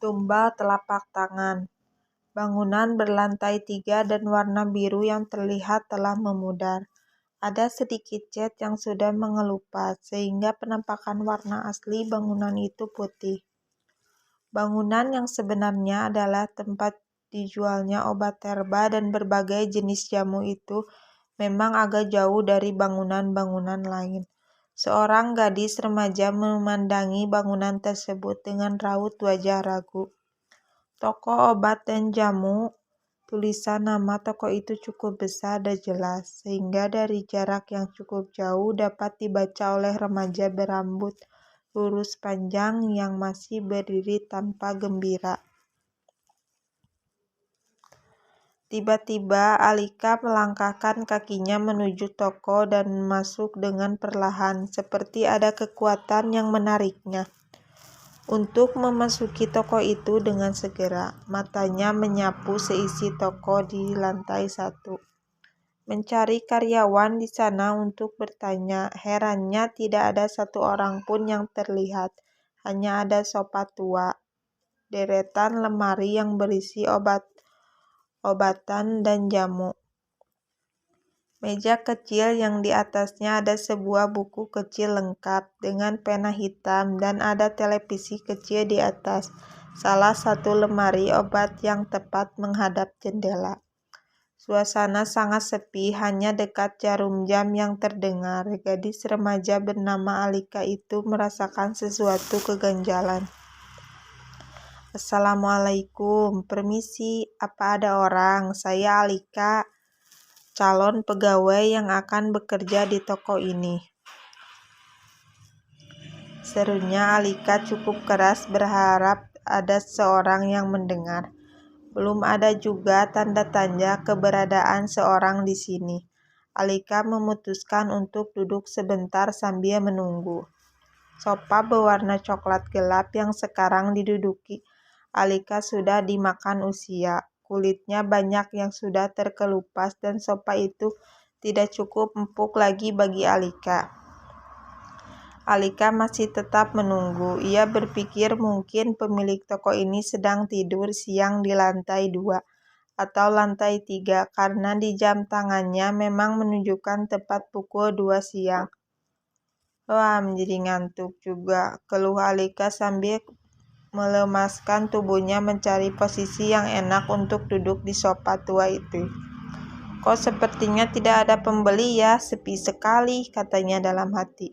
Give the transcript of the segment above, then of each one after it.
Tumbal telapak tangan. Bangunan berlantai 3 dan warna biru yang terlihat telah memudar. Ada sedikit cat yang sudah mengelupas, sehingga penampakan warna asli bangunan itu putih. Bangunan yang sebenarnya adalah tempat dijualnya obat herba dan berbagai jenis jamu itu memang agak jauh dari bangunan-bangunan lain. Seorang gadis remaja memandangi bangunan tersebut dengan raut wajah ragu. Toko obat dan jamu. Tulisan nama toko itu cukup besar dan jelas, sehingga dari jarak yang cukup jauh dapat dibaca oleh remaja berambut lurus panjang yang masih berdiri tanpa gembira. Tiba-tiba Alika melangkahkan kakinya menuju toko dan masuk dengan perlahan, seperti ada kekuatan yang menariknya untuk memasuki toko itu dengan segera. Matanya menyapu seisi toko di lantai 1. Mencari karyawan di sana untuk bertanya. Herannya tidak ada satu orang pun yang terlihat. Hanya ada sofa tua, deretan lemari yang berisi obatan dan jamu. Meja kecil yang di atasnya ada sebuah buku kecil lengkap dengan pena hitam dan ada televisi kecil di atas salah satu lemari obat yang tepat menghadap jendela. Suasana sangat sepi, hanya dekat jarum jam yang terdengar. Gadis remaja bernama Alika itu merasakan sesuatu keganjalan. Assalamualaikum, permisi, apa ada orang? Saya Alika, calon pegawai yang akan bekerja di toko ini. Serunya Alika cukup keras, berharap ada seorang yang mendengar. Belum ada juga tanda-tanda keberadaan seorang di sini. Alika memutuskan untuk duduk sebentar sambil menunggu. Sofa berwarna coklat gelap yang sekarang diduduki Alika sudah dimakan usia. Kulitnya banyak yang sudah terkelupas dan sofa itu tidak cukup empuk lagi bagi Alika. Alika masih tetap menunggu. Ia berpikir mungkin pemilik toko ini sedang tidur siang di lantai 2 atau lantai 3 karena di jam tangannya memang menunjukkan tepat pukul 2 siang. Wah, menjadi ngantuk juga, keluh Alika sambil melemaskan tubuhnya mencari posisi yang enak untuk duduk di sofa tua itu. Kok sepertinya tidak ada pembeli ya, sepi sekali, katanya dalam hati.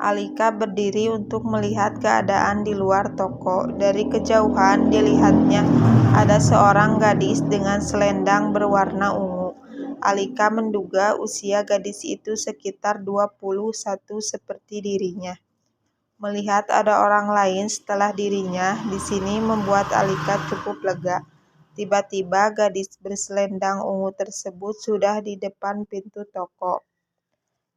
Alika berdiri untuk melihat keadaan di luar toko. Dari kejauhan dilihatnya ada seorang gadis dengan selendang berwarna ungu. Alika menduga usia gadis itu sekitar 21 seperti dirinya. Melihat ada orang lain setelah dirinya di sini membuat Alika cukup lega. Tiba-tiba gadis berselendang ungu tersebut sudah di depan pintu toko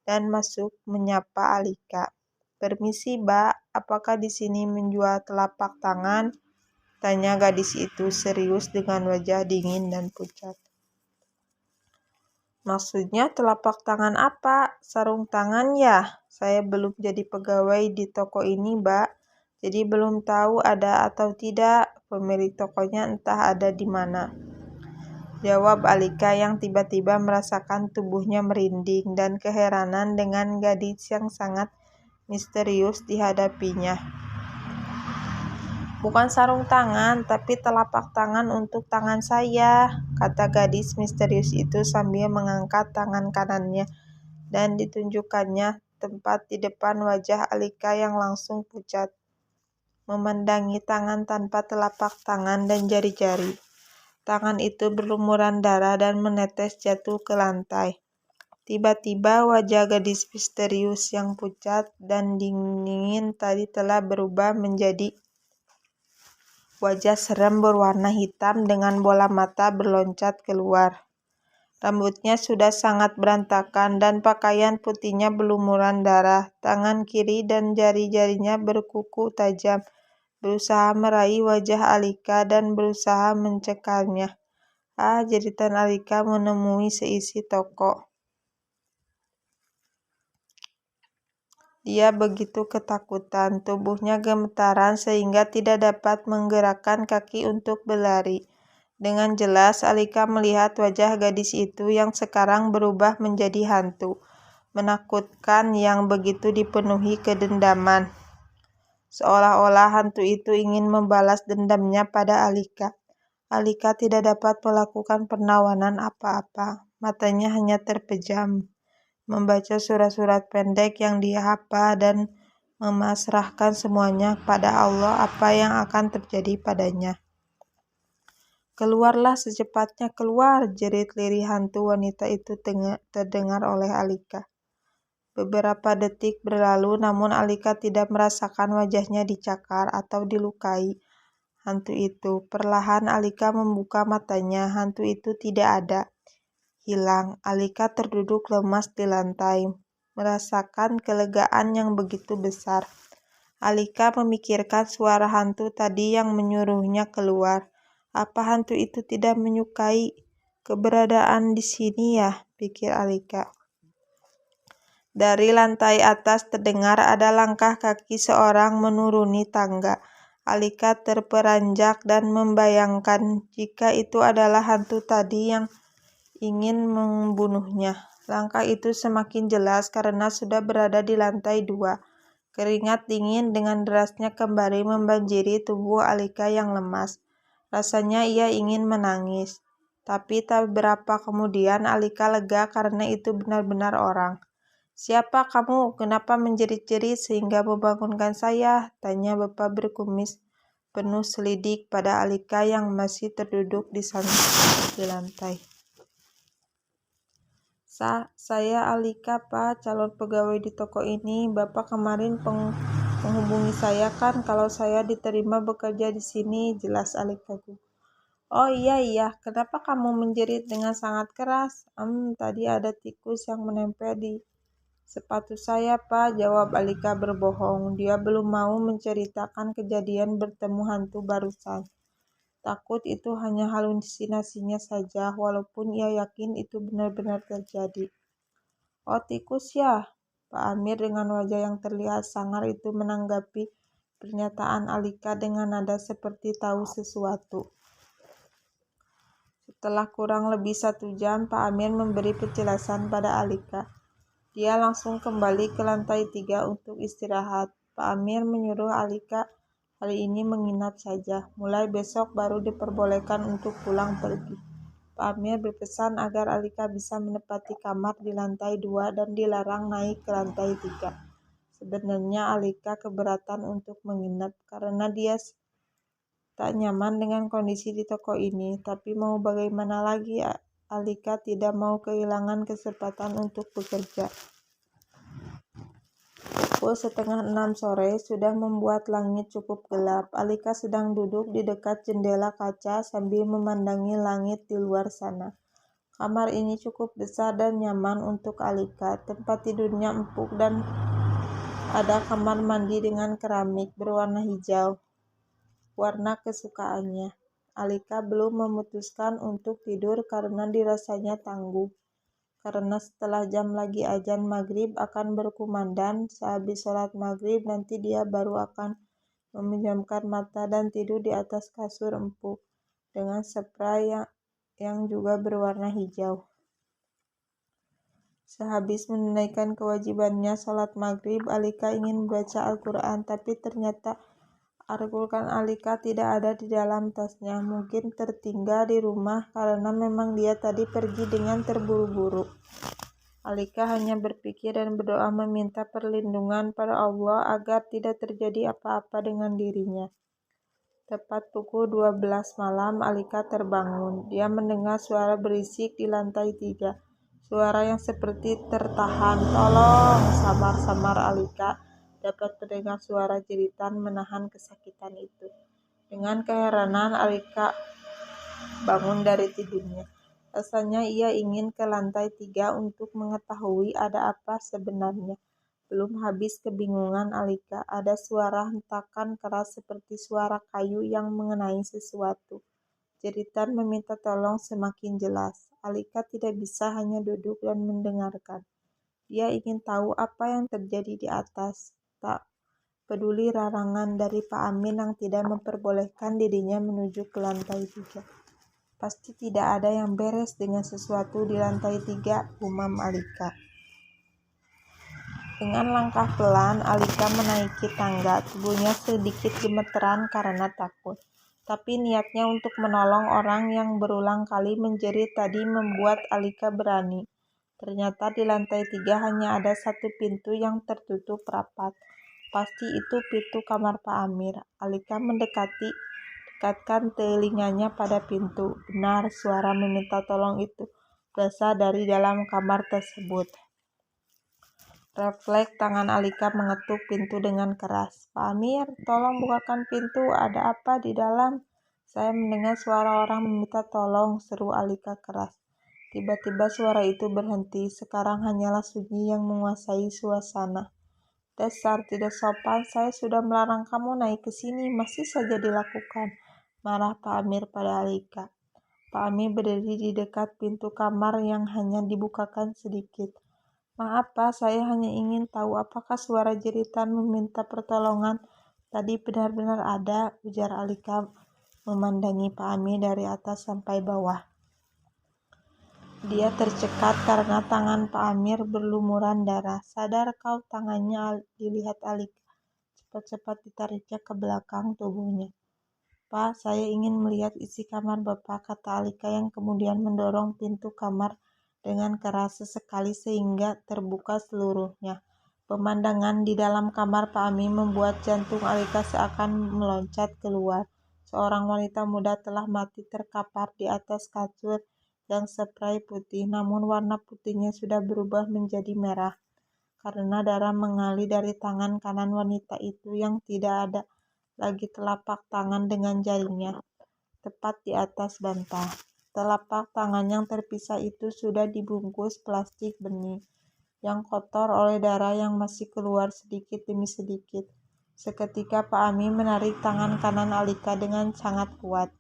dan masuk menyapa Alika. Permisi, Mbak, apakah di sini menjual telapak tangan? Tanya gadis itu serius dengan wajah dingin dan pucat. Maksudnya telapak tangan apa? Sarung tangan ya? Saya belum jadi pegawai di toko ini, Mbak. Jadi belum tahu ada atau tidak. Pemilik tokonya entah ada di mana. Jawab Alika yang tiba-tiba merasakan tubuhnya merinding dan keheranan dengan gadis yang sangat misterius dihadapinya. Bukan sarung tangan, tapi telapak tangan untuk tangan saya, kata gadis misterius itu sambil mengangkat tangan kanannya dan ditunjukkannya tepat di depan wajah Alika yang langsung pucat. Memandangi tangan tanpa telapak tangan dan jari-jari. Tangan itu berlumuran darah dan menetes jatuh ke lantai. Tiba-tiba wajah gadis misterius yang pucat dan dingin tadi telah berubah menjadi wajah serem berwarna hitam dengan bola mata berloncat keluar. Rambutnya sudah sangat berantakan dan pakaian putihnya berlumuran darah. Tangan kiri dan jari-jarinya berkuku tajam, berusaha meraih wajah Alika dan berusaha mencekalnya. Jeritan Alika menemui seisi toko. Dia begitu ketakutan, tubuhnya gemetaran sehingga tidak dapat menggerakkan kaki untuk berlari. Dengan jelas Alika melihat wajah gadis itu yang sekarang berubah menjadi hantu, menakutkan yang begitu dipenuhi kedendaman. Seolah-olah hantu itu ingin membalas dendamnya pada Alika. Alika tidak dapat melakukan perlawanan apa-apa. Matanya hanya terpejam, membaca surat-surat pendek yang dia hafal dan memasrahkan semuanya pada Allah apa yang akan terjadi padanya. "Keluarlah secepatnya, keluar!" jerit lirih hantu wanita itu terdengar oleh Alika. Beberapa detik berlalu namun Alika tidak merasakan wajahnya dicakar atau dilukai hantu itu. Perlahan Alika membuka matanya, hantu itu tidak ada. Hilang. Alika terduduk lemas di lantai, merasakan kelegaan yang begitu besar. Alika memikirkan suara hantu tadi yang menyuruhnya keluar. Apa hantu itu tidak menyukai keberadaan di sini ya? Pikir Alika. Dari lantai atas terdengar ada langkah kaki seorang menuruni tangga. Alika terperanjak dan membayangkan jika itu adalah hantu tadi yang ingin membunuhnya. Langkah itu semakin jelas karena sudah berada di lantai 2. Keringat dingin dengan derasnya kembali membanjiri tubuh Alika yang lemas. Rasanya ia ingin menangis. Tapi tak berapa kemudian Alika lega karena itu benar-benar orang. "Siapa kamu? Kenapa menjerit-jerit sehingga membangunkan saya?" tanya bapak berkumis penuh selidik pada Alika yang masih terduduk di lantai. Saya Alika, Pak, calon pegawai di toko ini. Bapak kemarin menghubungi saya kan kalau saya diterima bekerja di sini," jelas Alika. "Oh iya, kenapa kamu menjerit dengan sangat keras?" Tadi ada tikus yang menempel di sepatu saya, Pak," jawab Alika berbohong. Dia belum mau menceritakan kejadian bertemu hantu barusan. Takut itu hanya halusinasinya saja, walaupun ia yakin itu benar-benar terjadi. "Oh, tikus ya?" Pak Amir dengan wajah yang terlihat sangar itu menanggapi pernyataan Alika dengan nada seperti tahu sesuatu. Setelah kurang lebih 1 jam, Pak Amir memberi penjelasan pada Alika. Dia langsung kembali ke lantai 3 untuk istirahat. Pak Amir menyuruh Alika hari ini menginap saja. Mulai besok baru diperbolehkan untuk pulang pergi. Pak Amir berpesan agar Alika bisa menempati kamar di lantai 2 dan dilarang naik ke lantai 3. Sebenarnya Alika keberatan untuk menginap karena dia tak nyaman dengan kondisi di toko ini. Tapi mau bagaimana lagi, Alika tidak mau kehilangan kesempatan untuk bekerja. Pukul 5:30 sore sudah membuat langit cukup gelap. Alika sedang duduk di dekat jendela kaca sambil memandangi langit di luar sana. Kamar ini cukup besar dan nyaman untuk Alika. Tempat tidurnya empuk dan ada kamar mandi dengan keramik berwarna hijau, warna kesukaannya. Alika belum memutuskan untuk tidur karena dirasanya tangguh. Karena setelah jam lagi azan maghrib akan berkumandang, sehabis sholat maghrib nanti dia baru akan memejamkan mata dan tidur di atas kasur empuk dengan spray yang juga berwarna hijau. Sehabis menunaikan kewajibannya sholat maghrib, Alika ingin membaca Al-Quran, tapi ternyata Al-Quran Alika tidak ada di dalam tasnya. Mungkin tertinggal di rumah karena memang dia tadi pergi dengan terburu-buru. Alika hanya berpikir dan berdoa meminta perlindungan pada Allah agar tidak terjadi apa-apa dengan dirinya. Tepat pukul 12 malam, Alika terbangun. Dia mendengar suara berisik di lantai 3. Suara yang seperti tertahan. "Tolong!" samar-samar Alika dapat mendengar suara jeritan menahan kesakitan itu. Dengan keheranan Alika bangun dari tidurnya. Rasanya ia ingin ke lantai 3 untuk mengetahui ada apa sebenarnya. Belum habis kebingungan Alika, ada suara hentakan keras seperti suara kayu yang mengenai sesuatu. Jeritan meminta tolong semakin jelas. Alika tidak bisa hanya duduk dan mendengarkan. Dia ingin tahu apa yang terjadi di atas. Tak peduli larangan dari Pak Amin yang tidak memperbolehkan dirinya menuju ke lantai 3. Pasti tidak ada yang beres dengan sesuatu di lantai 3, gumam Alika. Dengan langkah pelan, Alika menaiki tangga. Tubuhnya sedikit gemeteran karena takut. Tapi niatnya untuk menolong orang yang berulang kali menjerit tadi membuat Alika berani. Ternyata di lantai 3 hanya ada satu pintu yang tertutup rapat. Pasti itu pintu kamar Pak Amir. Alika dekatkan telinganya pada pintu. Benar, suara meminta tolong itu berasal dari dalam kamar tersebut. Refleks tangan Alika mengetuk pintu dengan keras. Pak Amir, tolong bukakan pintu, ada apa di dalam? Saya mendengar suara orang meminta tolong, seru Alika keras. Tiba-tiba suara itu berhenti, sekarang hanyalah sunyi yang menguasai suasana. Dasar tidak sopan, saya sudah melarang kamu naik ke sini, masih saja dilakukan. Marah Pak Amir pada Alika. Pak Amir berdiri di dekat pintu kamar yang hanya dibukakan sedikit. Maaf Pak, saya hanya ingin tahu apakah suara jeritan meminta pertolongan tadi benar-benar ada, ujar Alika memandangi Pak Amir dari atas sampai bawah. Dia tercekat karena tangan Pak Amir berlumuran darah. Sadar kau, tangannya dilihat Alika. Cepat-cepat ditariknya ke belakang tubuhnya. Pak, saya ingin melihat isi kamar Bapak, kata Alika yang kemudian mendorong pintu kamar dengan keras sesekali sehingga terbuka seluruhnya. Pemandangan di dalam kamar Pak Amin membuat jantung Alika seakan meloncat keluar. Seorang wanita muda telah mati terkapar di atas kasur yang spray putih, namun warna putihnya sudah berubah menjadi merah karena darah mengalir dari tangan kanan wanita itu yang tidak ada lagi telapak tangan dengan jarinya tepat di atas bantal. Telapak tangan yang terpisah itu sudah dibungkus plastik bening yang kotor oleh darah yang masih keluar sedikit demi sedikit. Seketika Pak Amin menarik tangan kanan Alika dengan sangat kuat.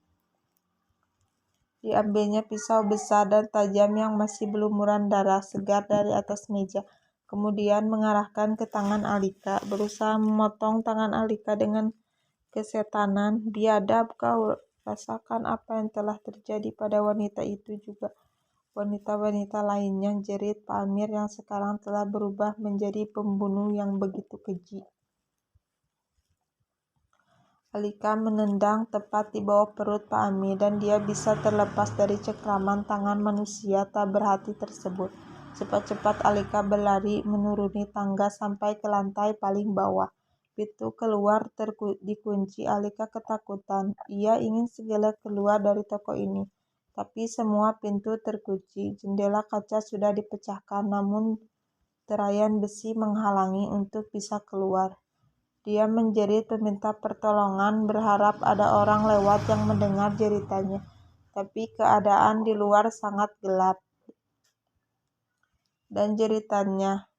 Diambilnya pisau besar dan tajam yang masih berlumuran darah segar dari atas meja. Kemudian mengarahkan ke tangan Alika, berusaha memotong tangan Alika dengan kesetanan. Biadab kau, rasakan apa yang telah terjadi pada wanita itu juga. Wanita-wanita lainnya, jerit Pak Amir yang sekarang telah berubah menjadi pembunuh yang begitu keji. Alika menendang tepat di bawah perut Pak Amir dan dia bisa terlepas dari cengkraman tangan manusia tak berhati tersebut. Cepat-cepat Alika berlari menuruni tangga sampai ke lantai paling bawah. Pintu keluar dikunci. Alika ketakutan. Ia ingin segera keluar dari toko ini. Tapi semua pintu terkunci. Jendela kaca sudah dipecahkan, namun terayan besi menghalangi untuk bisa keluar. Dia menjerit meminta pertolongan, berharap ada orang lewat yang mendengar jeritannya. Tapi keadaan di luar sangat gelap. Dan jeritannya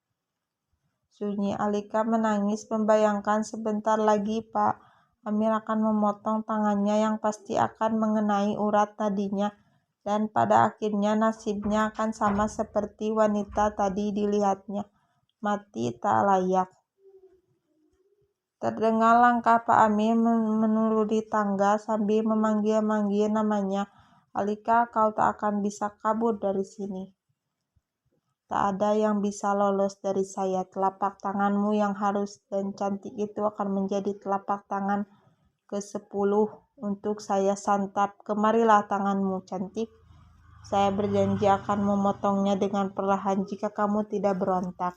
sunyi. Alika menangis membayangkan sebentar lagi Pak Amir akan memotong tangannya yang pasti akan mengenai urat nadinya dan pada akhirnya nasibnya akan sama seperti wanita tadi dilihatnya, mati tak layak. Terdengar langkah Pak Amir menuruni tangga sambil memanggil-manggil namanya. Alika, kau tak akan bisa kabur dari sini. Tak ada yang bisa lolos dari saya. Telapak tanganmu yang halus dan cantik itu akan menjadi telapak tangan ke-10 untuk saya santap. Kemarilah tanganmu cantik. Saya berjanji akan memotongnya dengan perlahan jika kamu tidak berontak.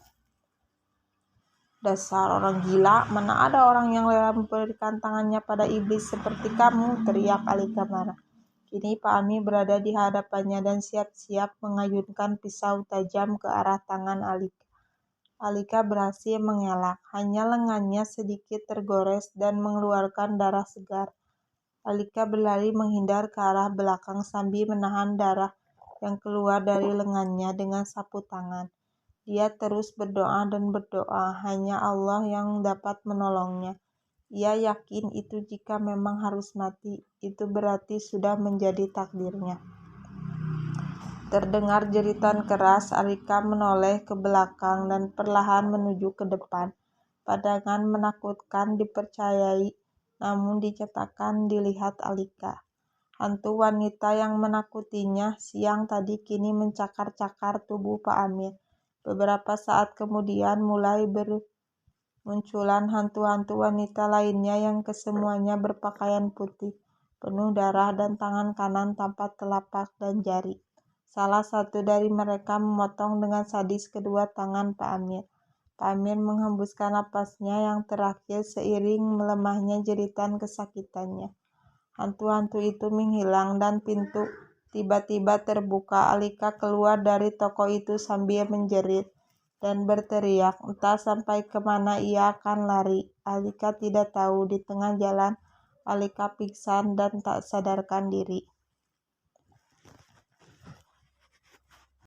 Dasar orang gila, mana ada orang yang rela memberikan tangannya pada iblis seperti kamu, teriak Alika marah. Kini Pak Ami berada di hadapannya dan siap-siap mengayunkan pisau tajam ke arah tangan Alika. Alika berhasil mengelak, hanya lengannya sedikit tergores dan mengeluarkan darah segar. Alika berlari menghindar ke arah belakang sambil menahan darah yang keluar dari lengannya dengan sapu tangan. Dia terus berdoa dan berdoa, hanya Allah yang dapat menolongnya. Ia yakin itu jika memang harus mati, itu berarti sudah menjadi takdirnya. Terdengar jeritan keras, Alika menoleh ke belakang dan perlahan menuju ke depan. Pandangan menakutkan dipercayai, namun dicetakan dilihat Alika. Hantu wanita yang menakutinya siang tadi kini mencakar-cakar tubuh Pak Amir. Beberapa saat kemudian mulai bermunculan hantu-hantu wanita lainnya yang kesemuanya berpakaian putih, penuh darah dan tangan kanan tanpa telapak dan jari. Salah satu dari mereka memotong dengan sadis kedua tangan Pak Amir. Pak Amir menghembuskan napasnya yang terakhir seiring melemahnya jeritan kesakitannya. Hantu-hantu itu menghilang dan pintu tiba-tiba terbuka. Alika keluar dari toko itu sambil menjerit dan berteriak. Entah sampai kemana ia akan lari. Alika tidak tahu. Di tengah jalan, Alika pingsan dan tak sadarkan diri.